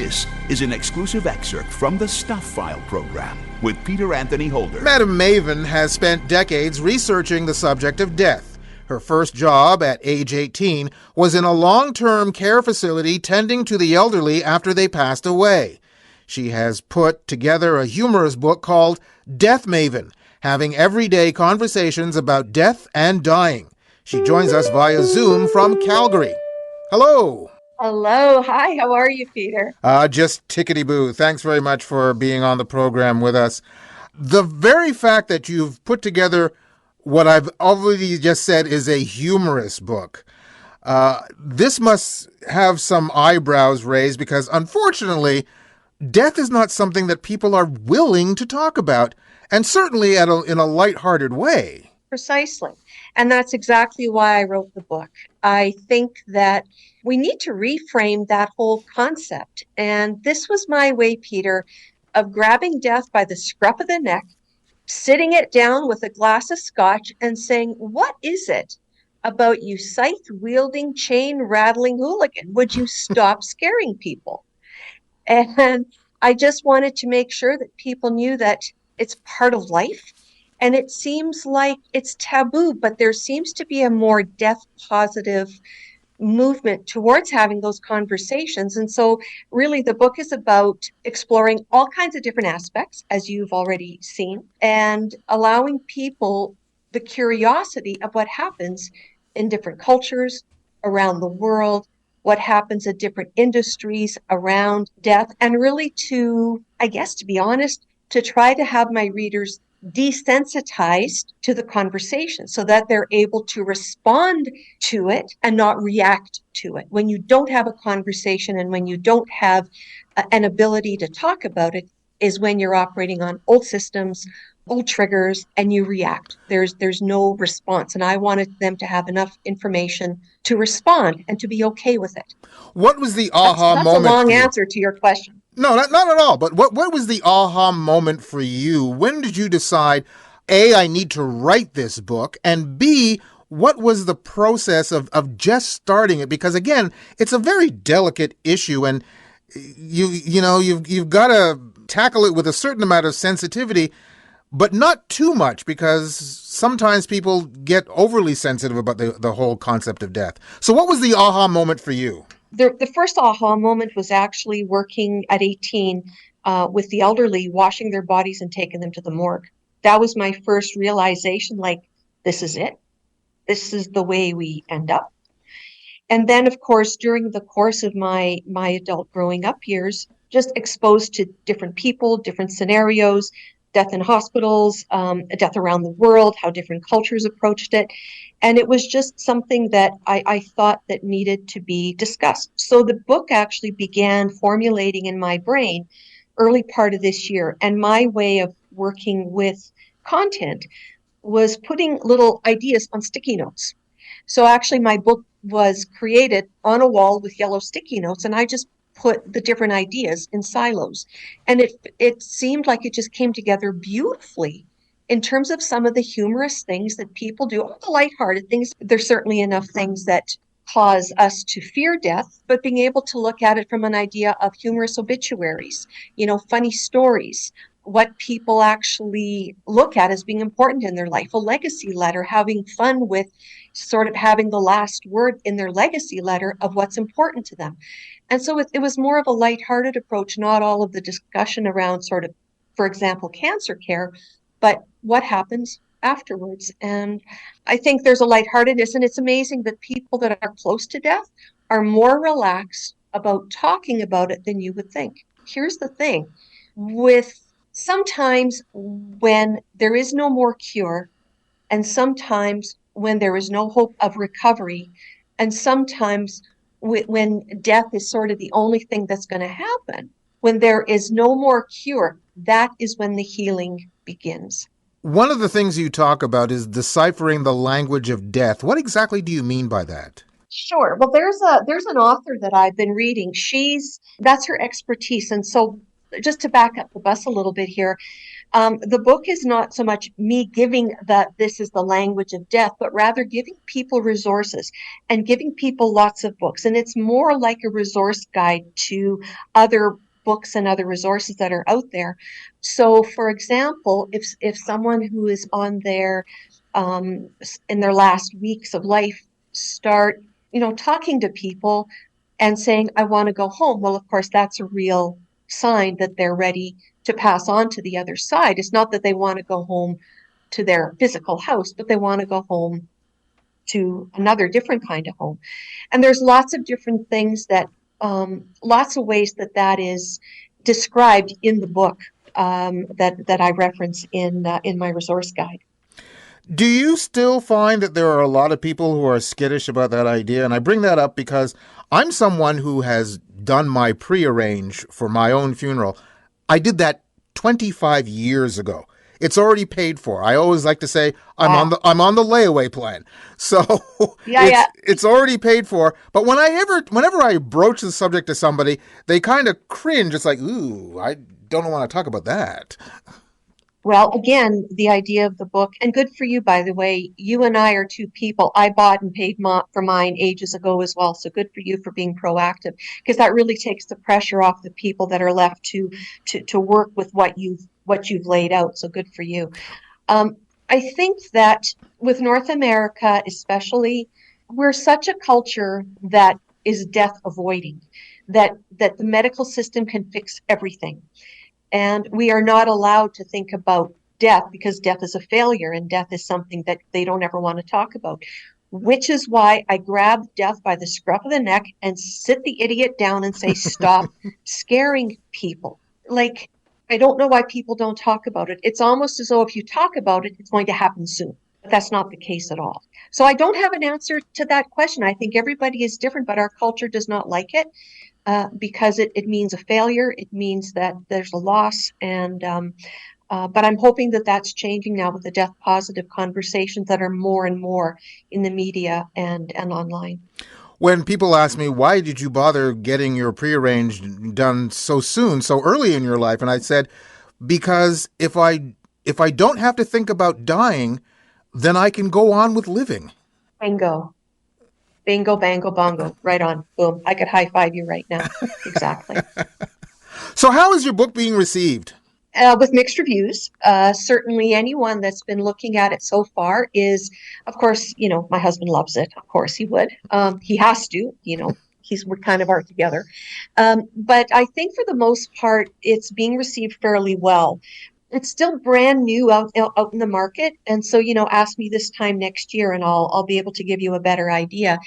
This is an exclusive excerpt from the Stuff File program with Peter Anthony Holder. Madam Maven has spent decades researching the subject of death. Her first job at age 18 was in a long-term care facility tending to the elderly after they passed away. She has put together a humorous book called Death Maven, having everyday conversations about death and dying. She joins us via Zoom from Calgary. Hello. Hello. Hi. How are you, Peter? Just tickety-boo. Thanks very much for being on the program with us. The very fact that you've put together what I've already just said is a humorous book. This must have some eyebrows raised because, unfortunately, death is not something that people are willing to talk about, and certainly in a lighthearted way. Precisely. And that's exactly why I wrote the book. I think that we need to reframe that whole concept. And this was my way, Peter, of grabbing death by the scruff of the neck, sitting it down with a glass of scotch and saying, what is it about you scythe-wielding, chain-rattling hooligan? Would you stop scaring people? And I just wanted to make sure that people knew that it's part of life. And it seems like it's taboo, but there seems to be a more death-positive movement towards having those conversations. And so really the book is about exploring all kinds of different aspects, as you've already seen, and allowing people the curiosity of what happens in different cultures around the world, what happens at different industries around death, and really to, I guess, to be honest, to try to have my readers desensitized to the conversation so that they're able to respond to it and not react to it. When you don't have a conversation and when you don't have an ability to talk about it is when you're operating on old systems, old triggers, and you react. There's no response. And I wanted them to have enough information to respond and to be okay with it. What was the aha moment? That's a long answer to your question. No, not at all. But what was the aha moment for you? When did you decide, A, I need to write this book, and B, what was the process of just starting it? Because again, it's a very delicate issue, and you've got to tackle it with a certain amount of sensitivity, but not too much, because sometimes people get overly sensitive about the whole concept of death. So what was the aha moment for you? The first aha moment was actually working at 18 with the elderly, washing their bodies and taking them to the morgue. That was my first realization, like, this is it. This is the way we end up. And then, of course, during the course of my adult growing up years, just exposed to different people, different scenarios, death in hospitals, death around the world, how different cultures approached it. And it was just something that I thought that needed to be discussed. So the book actually began formulating in my brain early part of this year. And my way of working with content was putting little ideas on sticky notes. So actually my book was created on a wall with yellow sticky notes, and I just put the different ideas in silos. And it seemed like it just came together beautifully in terms of some of the humorous things that people do, all the lighthearted things. There's certainly enough things that cause us to fear death, but being able to look at it from an idea of humorous obituaries, funny stories, what people actually look at as being important in their life, a legacy letter, having fun with sort of having the last word in their legacy letter of what's important to them. And so it was more of a lighthearted approach, not all of the discussion around sort of, for example, cancer care, but what happens afterwards. And I think there's a lightheartedness, and it's amazing that people that are close to death are more relaxed about talking about it than you would think. Here's the thing, sometimes when there is no more cure, and sometimes when there is no hope of recovery, and sometimes when death is sort of the only thing that's going to happen, when there is no more cure, that is when the healing begins. One of the things you talk about is deciphering the language of death. What exactly do you mean by that? Sure. Well, there's an author that I've been reading. That's her expertise. And so just to back up the bus a little bit here, the book is not so much me giving that this is the language of death, but rather giving people resources and giving people lots of books. And it's more like a resource guide to other books and other resources that are out there. So, for example, if someone who is on their in their last weeks of life start, talking to people and saying, I want to go home. Well, of course, that's a real sign that they're ready to pass on to the other side. It's not that they want to go home to their physical house, but they want to go home to another different kind of home. And there's lots of different things that, lots of ways that is described in the book that I reference in my resource guide. Do you still find that there are a lot of people who are skittish about that idea? And I bring that up because I'm someone who has done my pre-arrange for my own funeral. I did that 25 years ago. It's already paid for. I always like to say I'm on the layaway plan. So it's already paid for. But whenever I broach the subject to somebody, they kind of cringe. It's like, ooh, I don't want to talk about that. Well, again, the idea of the book, and good for you, by the way. You and I are two people. I bought and paid for mine ages ago as well. So good for you for being proactive, because that really takes the pressure off the people that are left to work with what you've laid out. So good for you. I think that with North America, especially, we're such a culture that is death avoiding, that the medical system can fix everything. And we are not allowed to think about death because death is a failure and death is something that they don't ever want to talk about, which is why I grab death by the scruff of the neck and sit the idiot down and say, stop scaring people. Like, I don't know why people don't talk about it. It's almost as though if you talk about it, it's going to happen soon. But that's not the case at all. So I don't have an answer to that question. I think everybody is different, but our culture does not like it. Because it means a failure, it means that there's a loss, and but I'm hoping that that's changing now with the death positive conversations that are more and more in the media and online. When people ask me, why did you bother getting your prearranged done so soon, so early in your life? And I said, because if I don't have to think about dying, then I can go on with living. Bingo. Bingo, bango, bongo. Right on. Boom. I could high five you right now. Exactly. So how is your book being received? With mixed reviews. Certainly anyone that's been looking at it so far is, of course, my husband loves it. Of course he would. He has to, we're kind of art together. But I think for the most part, it's being received fairly well. It's still brand new out in the market. And so, ask me this time next year and I'll be able to give you a better idea.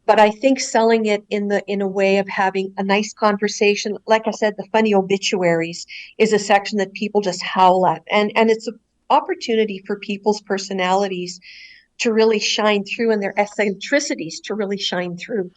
But I think selling it in a way of having a nice conversation, like I said, the funny obituaries is a section that people just howl at. And it's an opportunity for people's personalities to really shine through and their eccentricities to really shine through.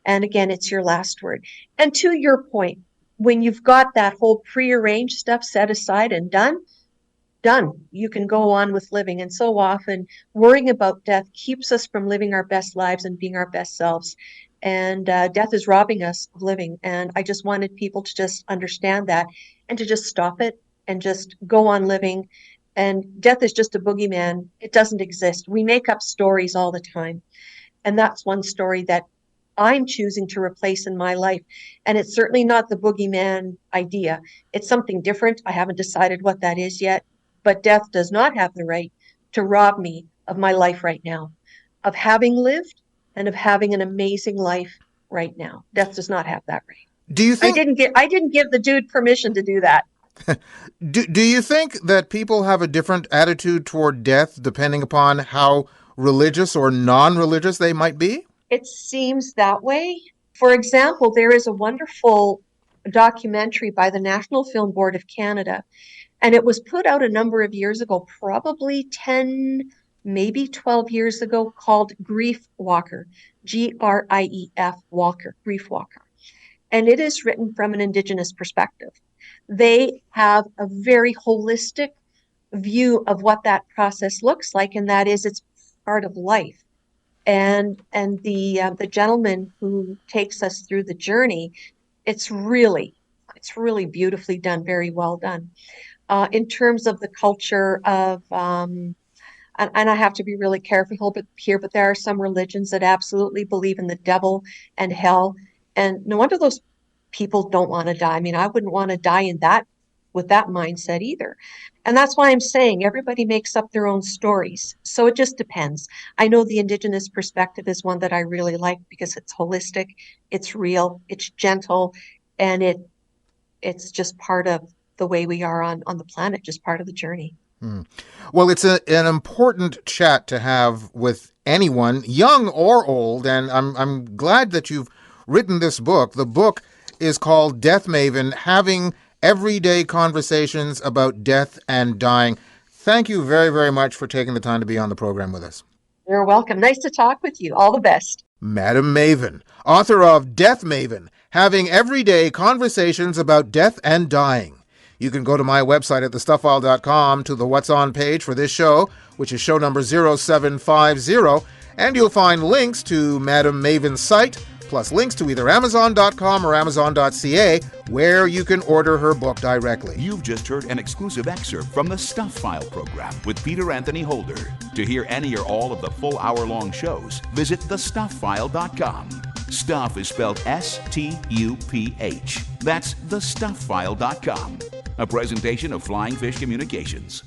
And again, it's your last word. And to your point, when you've got that whole prearranged stuff set aside and done, you can go on with living. And so often worrying about death keeps us from living our best lives and being our best selves. And death is robbing us of living. And I just wanted people to just understand that and to just stop it and just go on living. And death is just a boogeyman. It doesn't exist. We make up stories all the time. And that's one story that I'm choosing to replace in my life. And it's certainly not the boogeyman idea. It's something different. I haven't decided what that is yet. But death does not have the right to rob me of my life right now, of having lived and of having an amazing life right now. Death does not have that right. Do you think I didn't give the dude permission to do that? Do you think that people have a different attitude toward death depending upon how religious or non-religious they might be? It seems that way. For example, there is a wonderful documentary by the National Film Board of Canada, and it was put out a number of years ago, probably 10, maybe 12 years ago, called Grief Walker, Grief Walker, Grief Walker. And it is written from an Indigenous perspective. They have a very holistic view of what that process looks like, and that is it's part of life. And the gentleman who takes us through the journey, it's really It's really beautifully done, very well done. In terms of the culture of, and I have to be really careful but there are some religions that absolutely believe in the devil and hell, and no wonder those people don't want to die. I mean, I wouldn't want to die in that with that mindset either. And that's why I'm saying everybody makes up their own stories. So it just depends. I know the Indigenous perspective is one that I really like because it's holistic, it's real, it's gentle, and it's just part of the way we are on the planet, just part of the journey. Well, it's an important chat to have with anyone, young or old, and I'm glad that you've written this book. The book is called Death Maven, Having Everyday Conversations About Death and Dying. Thank you very, very much for taking the time to be on the program with us. You're welcome. Nice to talk with you. All the best. Madam Maven, author of Death Maven, Having Everyday Conversations About Death and Dying. You can go to my website at thestuffile.com to the What's On page for this show, which is show number 0750, and you'll find links to Madam Maven's site, plus links to either Amazon.com or Amazon.ca, where you can order her book directly. You've just heard an exclusive excerpt from the Stuff File program with Peter Anthony Holder. To hear any or all of the full hour-long shows, visit thestufffile.com. Stuff is spelled S-T-U-P-H. That's thestufffile.com. A presentation of Flying Fish Communications.